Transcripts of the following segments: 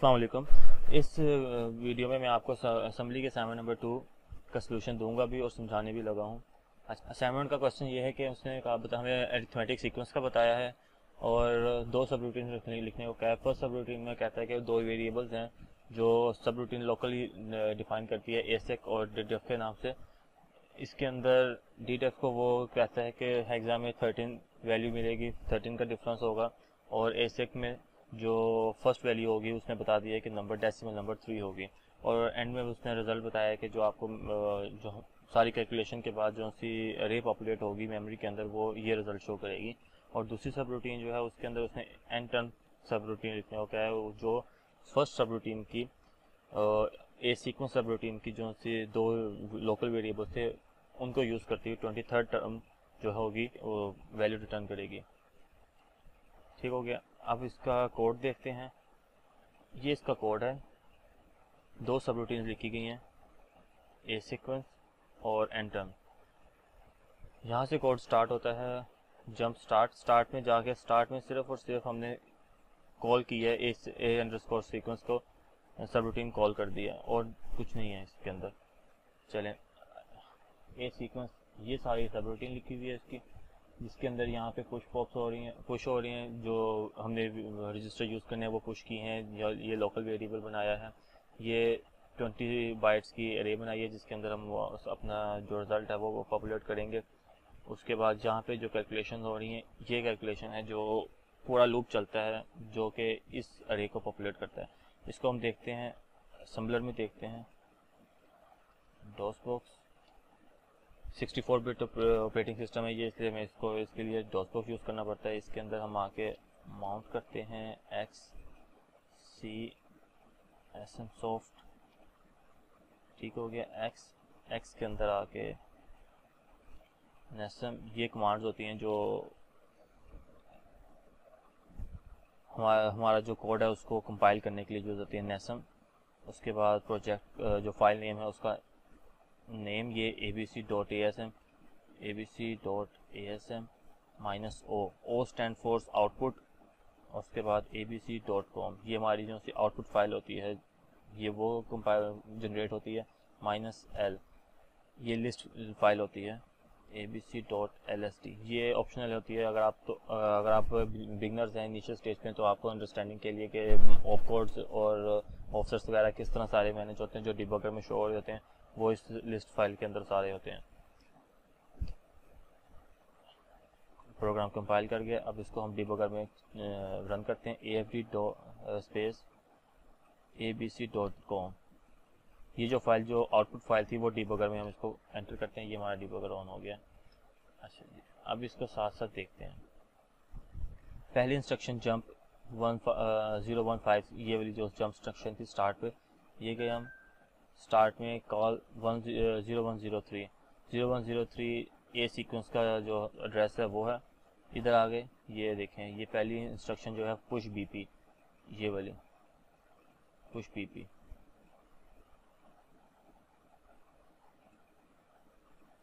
अस्सलाम वालेकुम। इस वीडियो में मैं आपको असेंबली के असाइनमेंट नंबर 2 का सलूशन दूंगा भी और समझाने भी लगा हूँ। असाइनमेंट का क्वेश्चन ये है कि उसने हमें अरिथमेटिक सीक्वेंस का बताया है और दो सब रूटीन लिखने को कहा है। फर्स्ट सब रूटीन में कहता है कि दो वेरिएबल्स हैं जो सब रूटीन लोकली डिफाइन करती है एसेक और डिडेफ के नाम से। इसके अंदर डिडेफ को वो कहता है कि हेक्सा में 13 वैल्यू मिलेगी, 13 का डिफरेंस होगा, और एसेक में जो फर्स्ट वैल्यू होगी उसने बता दिया है कि नंबर डेसिमल नंबर 3 होगी। और एंड में उसने रिजल्ट बताया है कि जो आपको जो सारी कैलकुलेशन के बाद जो सी अरे पॉपुलेट होगी मेमोरी के अंदर वो ये रिजल्ट शो करेगी। और दूसरी सब रूटीन जो है उसके अंदर उसने एन टर्म सब रूटीन लिखने को कहा है, जो फर्स्ट सब रूटीन की ए सीक्वेंस सब रूटीन की जो सी दो लोकल वेरिएबल थे उनको यूज़ करती हुई 23rd टर्म जो होगी वो वैल्यू रिटर्न करेगी। ठीक हो गया। अब इसका कोड देखते हैं। ये इसका कोड है, दो सब रूटीन लिखी गई हैं, ए सीक्वेंस और एन टर्म। यहाँ से कोड स्टार्ट होता है। जंप स्टार्ट में जाके स्टार्ट में सिर्फ और सिर्फ हमने कॉल किया है ए अंडरस्कोर सीक्वेंस को, सब रूटीन कॉल कर दिया और कुछ नहीं है इसके अंदर। चलें, ए सीक्वेंस ये सारी सब रूटीन लिखी हुई है इसकी, जिसके अंदर यहाँ पे पुश हो रही हैं जो हमने रजिस्टर यूज़ करने हैं वो पुश की हैं, या ये लोकल वेरिएबल बनाया है। ये 20 बाइट्स की एरे बनाई है जिसके अंदर हम अपना जो रिज़ल्ट है वो पॉपुलेट करेंगे। उसके बाद जहाँ पे जो कैलकुलेशन हो रही हैं ये कैलकुलेशन है जो पूरा लूप चलता है जो कि इस एरे को पॉपुलेट करता है। इसको हम देखते हैं असेंबलर में, देखते हैं DOS box 64 bit operating system है ये, इसलिए मैं इसके लिए डॉस बॉक्स यूज़ करना पड़ता है। इसके अंदर हम आके माउंट करते हैं XCSM सॉफ्ट। ठीक हो गया। एक्स के अंदर आके नेसम, ये कमांड्स होती हैं जो हमारा जो कोड है उसको कंपाइल करने के लिए यूज़ होती है नेसम। उसके बाद प्रोजेक्ट जो फाइल नेम है उसका नेम ये abc.asm -o stand for output. उसके बाद abc.com ये हमारी जो सी आउटपुट फाइल होती है ये वो कंपाइल जनरेट होती है। -l ये लिस्ट फाइल होती है। abc.lst ये ऑप्शनल होती है। अगर आप बिगनर्स हैं इनिशियल स्टेज पे, तो आपको अंडरस्टैंडिंग के लिए कि ऑप कोड्स और ऑफसेट्स वगैरह किस तरह सारे मैनेज होते हैं जो डिबगर में शो हो रहे होते हैं वो इस लिस्ट फाइल के अंदर सारे होते हैं। प्रोग्राम कंपाइल कर गया। अब इसको हम डिबगर में रन करते हैं। afd.abc.com ये जो फाइल जो आउटपुट फाइल थी वो डिबगर में हम इसको एंटर करते हैं। ये हमारा डिबगर ऑन हो गया। अच्छा जी, अब इसको साथ साथ देखते हैं। पहली इंस्ट्रक्शन जंप 015 ये वाली जो जंप इंस्ट्रक्शन थी स्टार्ट पे, ये गए हम स्टार्ट में कॉल 0103 ए सीक्वेंस का जो एड्रेस है वो है। इधर आ गए, ये देखें ये पहली इंस्ट्रक्शन जो है पुश बीपी, ये वाली पुश बीपी।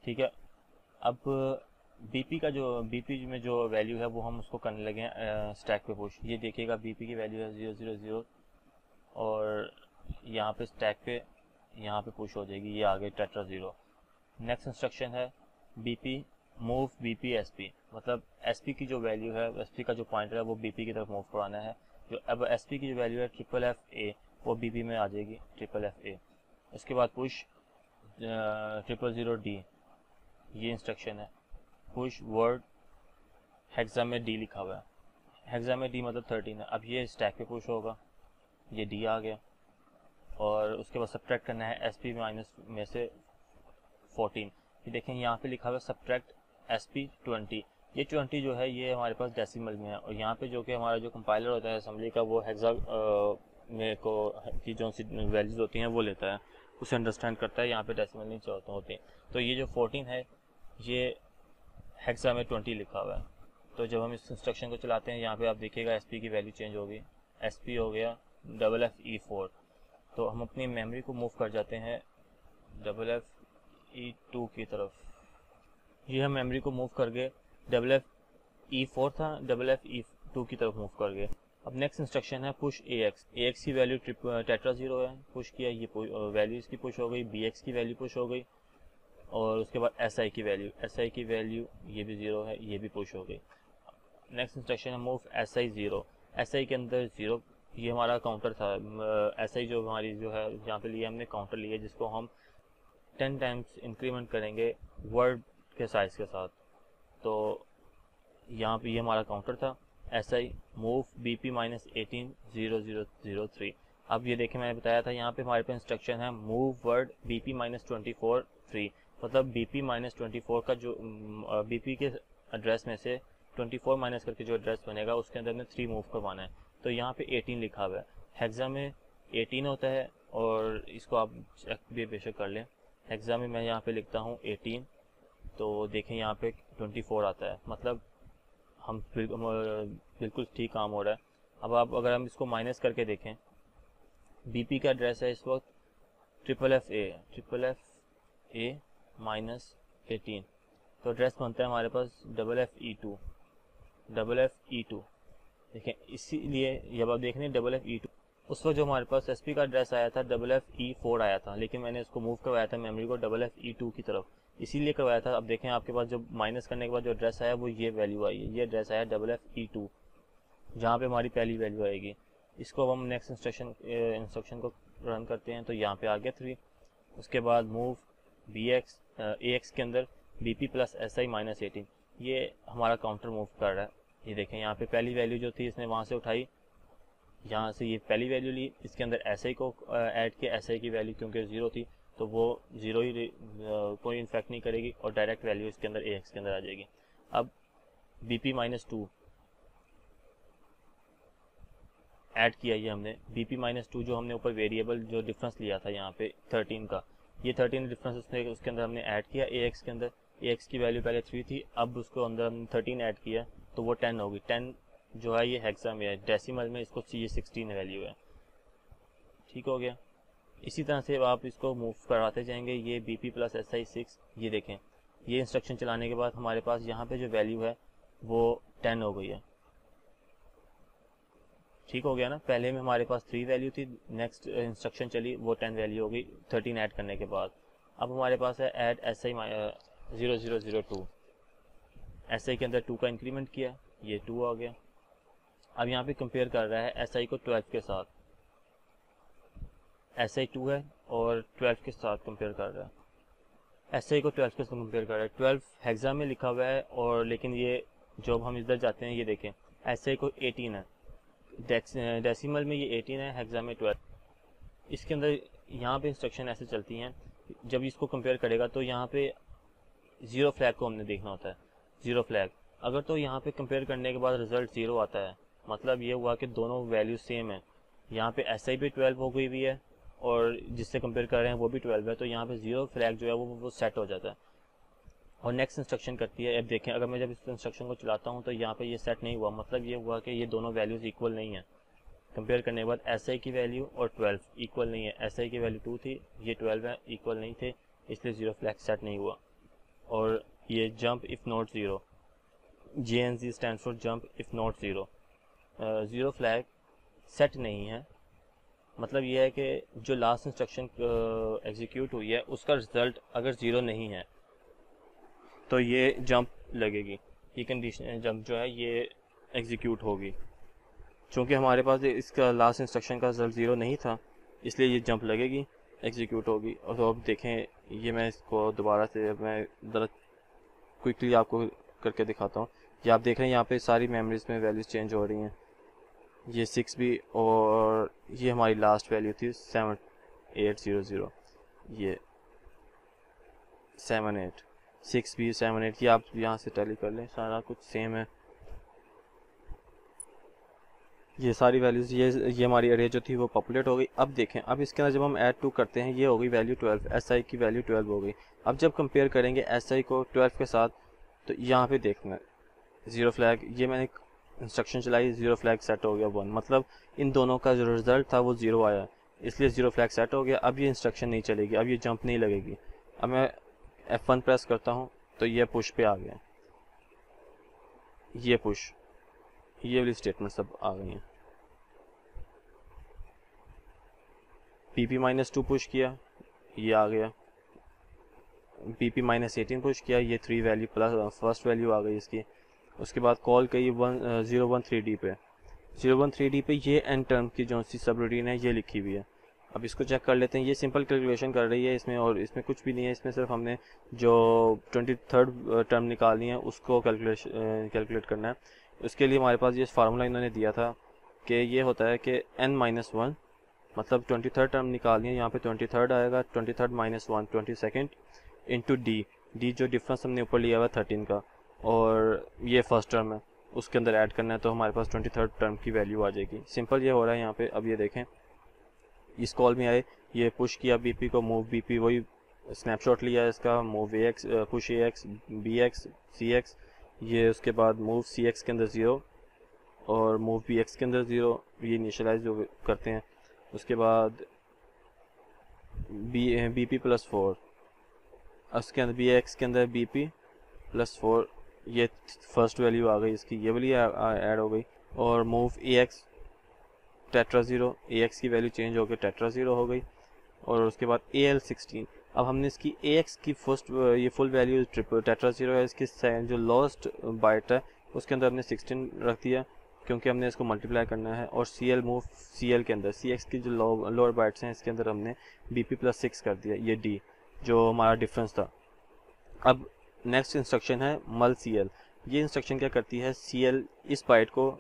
ठीक है। अब बीपी में जो वैल्यू है वो हम उसको करने लगे हैं स्टैक पे पुश। ये देखिएगा बीपी की वैल्यू है 000 और यहाँ पे स्टैक पे यहाँ पे पुश हो जाएगी, ये आ गई टेट्रा 0। नेक्स्ट इंस्ट्रक्शन है बीपी मूव बीपी एसपी, मतलब एसपी की जो वैल्यू है, एसपी का जो पॉइंटर है वो बीपी की तरफ मूव कराना है। जो अब एसपी की जो वैल्यू है FFA वो बीपी में आ जाएगी FFA। उसके बाद पुश 000D ये इंस्ट्रक्शन है। पुश वर्ड हेक्सा में D लिखा हुआ है, हेक्सा में D मतलब 13 है। अब ये स्टैक पे पुश होगा, ये D आ गया। और उसके बाद सब्ट्रैक्ट करना है SP माइनस में से 14। ये देखें यहाँ पे लिखा हुआ है सब्ट्रैक्ट SP 20। ये 20 जो है ये हमारे पास डेसिमल में है, और यहाँ पे जो कि हमारा जो कंपाइलर होता है असेंबली का वो हेक्सा में को की जो सी वैल्यूज होती हैं वो लेता है, उसे अंडरस्टैंड करता है। यहाँ पे डेसिमल नहीं होते हैं। तो ये जो 14 है ये हेक्सा में 20 लिखा हुआ है। तो जब हम इस इंस्ट्रक्शन को चलाते हैं यहाँ पे आप देखिएगा SP की वैल्यू चेंज होगी, SP हो गया FFE4। तो हम अपनी मेमोरी को मूव कर जाते हैं FFE2 की तरफ। ये हम मेमोरी को मूव कर गए, FFE4 था FFE2 की तरफ मूव कर गए। अब नेक्स्ट इंस्ट्रक्शन है पुश AX की वैल्यू टेट्रा 0 है, पुश किया, ये वैल्यू इसकी पुश हो गई, BX की वैल्यू पुश हो गई, और उसके बाद SI की वैल्यू ये भी 0 है, ये भी पुश हो गई। नेक्स्ट इंस्ट्रक्शन है मूव SI 0, SI के अंदर 0, ये हमारा काउंटर था। SI जो हमारी जो है यहाँ पे लिए हमने काउंटर लिया, जिसको हम 10 टाइम्स इंक्रीमेंट करेंगे वर्ड के साइज़ के साथ। तो यहाँ पे ये हमारा काउंटर था SI मूव BP -18 0003। अब ये देखें, मैंने बताया था यहाँ पे हमारे पास इंस्ट्रक्शन है मूव वर्ड BP -24 3, मतलब BP -24 का जो BP के एड्रेस में से 24 माइनस करके जो एड्रेस बनेगा उसके अंदर में 3 मूव करवाना है। तो यहाँ पे 18 लिखा हुआ है, हेक्सा में 18 होता है, और इसको आप चेक भी बेशक कर लें। हेक्सा में मैं यहाँ पे लिखता हूँ 18, तो देखें यहाँ पे 24 आता है, मतलब हम बिल्कुल ठीक काम हो रहा है। अब आप अगर हम इसको माइनस करके देखें, BP का एड्रेस है इस वक्त FFA -18, तो एड्रेस बनता है हमारे पास FFE2। देखें, इसीलिए जब आप देख रहे हैं FFE2, उस वक्त जो हमारे पास SP का एड्रेस आया था FFE4 आया था, लेकिन मैंने इसको मूव करवाया था मेमोरी को FFE2 की तरफ, इसीलिए करवाया था। अब देखें आपके पास जो माइनस करने के बाद जो एड्रेस आया वो ये वैल्यू आई है, ये एड्रेस आया FFE2, जहाँ पे हमारी पहली वैल्यू आएगी। इसको हम नेक्स्ट इंस्ट्रक्शन को रन करते हैं, तो यहाँ पे आ गया 3। उसके बाद मूव AX के अंदर BP + SI -18, ये हमारा काउंटर मूव कर रहा है। ये देखें, यहाँ पे पहली वैल्यू जो थी इसने वहाँ से उठाई, यहाँ से ये पहली वैल्यू ली, इसके अंदर SI को ऐड किया, SI की वैल्यू क्योंकि 0 थी तो वो 0 ही कोई इन्फेक्ट नहीं करेगी, और डायरेक्ट वैल्यू इसके अंदर AX के अंदर आ जाएगी। अब BP -2 ऐड किया, ये हमने BP -2 जो हमने ऊपर वेरिएबल जो डिफरेंस लिया था यहाँ पे 13 का, ये 13 डिफरेंस उसके अंदर हमने ऐड किया AX के अंदर। AX की वैल्यू पहले 3 थी, अब उसको अंदर हमने 13 ऐड किया तो वो 10 होगी। 10 जो है ये हेक्सा में है, डेसिमल में इसको ये 16 वैल्यू है। ठीक हो गया। इसी तरह से आप इसको मूव करवाते जाएंगे। ये BP + SI 6, ये देखें, ये इंस्ट्रक्शन चलाने के बाद हमारे पास यहाँ पे जो वैल्यू है वो 10 हो गई है। ठीक हो गया ना। पहले में हमारे पास 3 वैल्यू थी, नेक्स्ट इंस्ट्रक्शन चली वो 10 वैल्यू हो गई 13 ऐड करने के बाद। अब हमारे पास है ऐड SI 0002, SI के अंदर 2 का इंक्रीमेंट किया, ये 2 आ गया। अब यहाँ पे कंपेयर कर रहा है SI को 12 के साथ, SI 2 है और 12 के साथ कंपेयर कर रहा है। SI को 12 के साथ कंपेयर कर रहा है, 12 हेक्सा में लिखा हुआ है, और लेकिन ये जब हम इधर जाते हैं ये देखें SI को 18 है, डेसिमल में ये 18 है, हेक्सा में 12। इसके अंदर यहाँ पे इंस्ट्रक्शन ऐसे चलती हैं, जब इसको कंपेयर करेगा तो यहाँ पे 0 फ्लैग को हमने देखना होता है, 0 फ्लैग। अगर तो यहाँ पे कंपेयर करने के बाद रिजल्ट 0 आता है, मतलब ये हुआ कि दोनों वैल्यू सेम है। यहाँ पे SI भी 12 हो गई हुई है और जिससे कंपेयर कर रहे हैं वो भी 12 है, तो यहाँ पे 0 फ्लैग जो है वो सेट हो जाता है और नेक्स्ट इंस्ट्रक्शन करती है। अब देखें, अगर मैं जब इस इंस्ट्रक्शन को चलाता हूँ तो यहाँ पे ये सेट नहीं हुआ, मतलब ये हुआ कि ये दोनों वैल्यूज़ इक्वल नहीं है। कंपेयर करने के बाद SI की वैल्यू और 12 इक्वल नहीं है, SI की वैल्यू 2 थी, ये 12 है, इक्वल नहीं थे, इसलिए 0 फ्लैग सेट नहीं हुआ। और ये jump if not 0, JNZ stand for jump if not 0, 0 flag set नहीं है। मतलब ये है कि जो लास्ट इंस्ट्रक्शन एग्जीक्यूट हुई है उसका रिजल्ट अगर 0 नहीं है तो ये जंप लगेगी, ये कंडीशन जंप जो है ये एग्जीक्यूट होगी। चूँकि हमारे पास इसका लास्ट इंस्ट्रक्शन का रिजल्ट 0 नहीं था, इसलिए ये जंप लगेगी, एग्जीक्यूट होगी। और तो अब देखें, ये मैं इसको दोबारा से मैं ज़रा क्विकली आपको करके दिखाता हूँ। ये आप देख रहे हैं यहाँ पे सारी मेमोरीज में वैल्यूज़ चेंज हो रही हैं। ये 6 भी, और ये हमारी लास्ट वैल्यू थी 7800, ये 78, 6 भी 78, ये आप यहाँ से टैली कर लें, सारा कुछ सेम है। ये सारी वैल्यूज़, ये हमारी एरिया जो थी वो पॉपुलेट हो गई। अब देखें, अब इसके अंदर जब हम ऐड 2 करते हैं, ये हो गई वैल्यू 12, SI की वैल्यू 12 हो गई। अब जब कंपेयर करेंगे SI को 12 के साथ, तो यहाँ पे देखना 0 फ्लैग, ये मैंने इंस्ट्रक्शन चलाई, 0 फ्लैग सेट हो गया 1, मतलब इन दोनों का जो रिज़ल्ट था वो 0 आया, इसलिए 0 फ्लैग सेट हो गया। अब ये इंस्ट्रक्शन नहीं चलेगी, अब ये जंप नहीं लगेगी। अब मैं F1 प्रेस करता हूँ तो ये पुश पे आ गया, ये पुश, ये वाली स्टेटमेंट सब आ गई हैं। PP-2 पुश किया, ये आ गया। PP-18 पुश किया, ये 3 वैल्यू प्लस फर्स्ट वैल्यू आ गई इसकी। उसके बाद कॉल कही 013D पे। 013D पे ये एन टर्म की जो सी सब रूटीन है ये लिखी हुई है। अब इसको चेक कर लेते हैं। ये सिंपल कैलकुलेशन कर रही है इसमें, और इसमें कुछ भी नहीं है। इसमें सिर्फ हमने जो 23rd टर्म निकालनी है उसको कैलकुलेट करना है। उसके लिए हमारे पास ये फार्मूला इन्होंने दिया था कि ये होता है कि n-1 मतलब 23rd टर्म निकालनी है। यहाँ पे 23rd आएगा, 23rd - 1 22nd इंटू डी जो डिफरेंस हमने ऊपर लिया हुआ 13 का, और ये फर्स्ट टर्म है उसके अंदर ऐड करना है, तो हमारे पास 23rd टर्म की वैल्यू आ जाएगी। सिंपल ये हो रहा है यहाँ पे। अब ये देखें, इस कॉल में आए, ये पुश किया बीपी को, मूव बीपी, वही स्नैपशॉट लिया इसका, move AX, push AX, BX, CX, ये उसके बाद मूव CX के अंदर 0 और मूव BX के अंदर 0, ये इनिशियलाइज जो करते हैं। उसके बाद BP +4, उसके अंदर BX के अंदर BP +4, ये फर्स्ट वैल्यू आ गई इसकी, ये वाली ऐड हो गई। और मूव AX टेट्रा 0, AX की वैल्यू चेंज होकर टेट्रा 0 हो गई। और उसके बाद AL16, अब हमने इसकी AX की फर्स्ट ये फुल वैल्यू टेट्रा 0 है, इसकी जो लास्ट बाइट है उसके अंदर हमने 16 रख दिया क्योंकि हमने इसको मल्टीप्लाई करना है। और CL मूव CL के अंदर CX की जो लोअर बाइट्स हैं इसके अंदर हमने BP +6 कर दिया, ये D जो हमारा डिफरेंस था। अब नेक्स्ट इंस्ट्रक्शन है मल CL। ये इंस्ट्रक्शन क्या करती है, CL इस बाइट को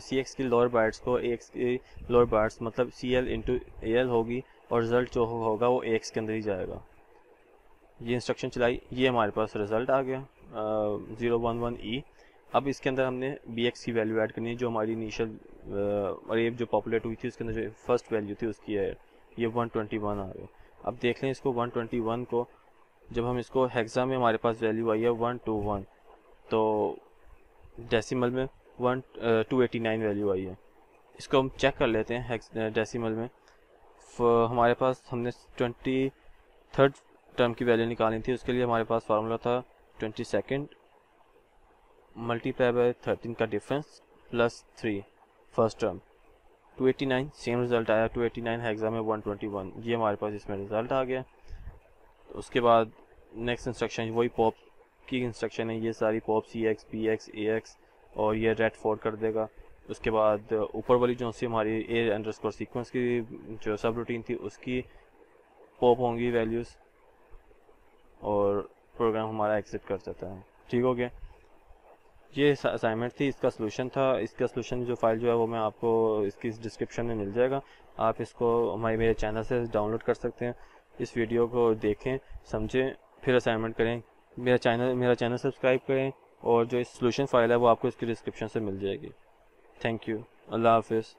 CX की लोअर बाइट्स को AX की लोअर बाइट्स मतलब CL इंटू AL होगी, और रिज़ल्ट जो होगा वो AX के अंदर ही जाएगा। ये इंस्ट्रक्शन चलाई, ये हमारे पास रिज़ल्ट आ गया 011E। अब इसके अंदर हमने BX की वैल्यू ऐड करनी है जो हमारी इनिशियल अरे जो पॉपुलेट हुई थी उसके अंदर जो फर्स्ट वैल्यू थी उसकी है, ये 121 आ गया। अब देख लें इसको 121 को, जब हम इसको हेक्सा में हमारे पास वैल्यू आई है 121, तो डेसिमल में 289 वैल्यू आई है। इसको हम चेक कर लेते हैं डेसिमल में। हमारे पास हमने 23rd टर्म की वैल्यू निकालनी थी, उसके लिए हमारे पास फार्मूला था 22nd मल्टीप्लाई बाय 13 का difference plus 3 first term 289, same result आया 289 हेक्सा में 121, ये हमारे पास इसमें रिज़ल्ट आ गया। तो उसके बाद नेक्स्ट इंस्ट्रक्शन वही पॉप की इंस्ट्रक्शन है, ये सारी पॉप CX BX AX और ये रेड फोर्ड कर देगा। उसके बाद ऊपर वाली जो सी हमारी A_ सीक्वेंस की जो सब रूटीन थी उसकी पॉप होंगी वैल्यूज़, और प्रोग्राम हमारा एग्जिट कर सकता है। ठीक हो गया, ये असाइनमेंट थी, इसका सलूशन था। इसका सलूशन जो फाइल जो है वो मैं आपको इसकी डिस्क्रिप्शन में मिल जाएगा, आप इसको मेरे चैनल से डाउनलोड कर सकते हैं। इस वीडियो को देखें, समझें, फिर असाइनमेंट करें। मेरा चैनल सब्सक्राइब करें, और जो इस सलूशन फाइल है वो आपको इसकी डिस्क्रिप्शन से मिल जाएगी। थैंक यू, अल्लाह हाफिज़।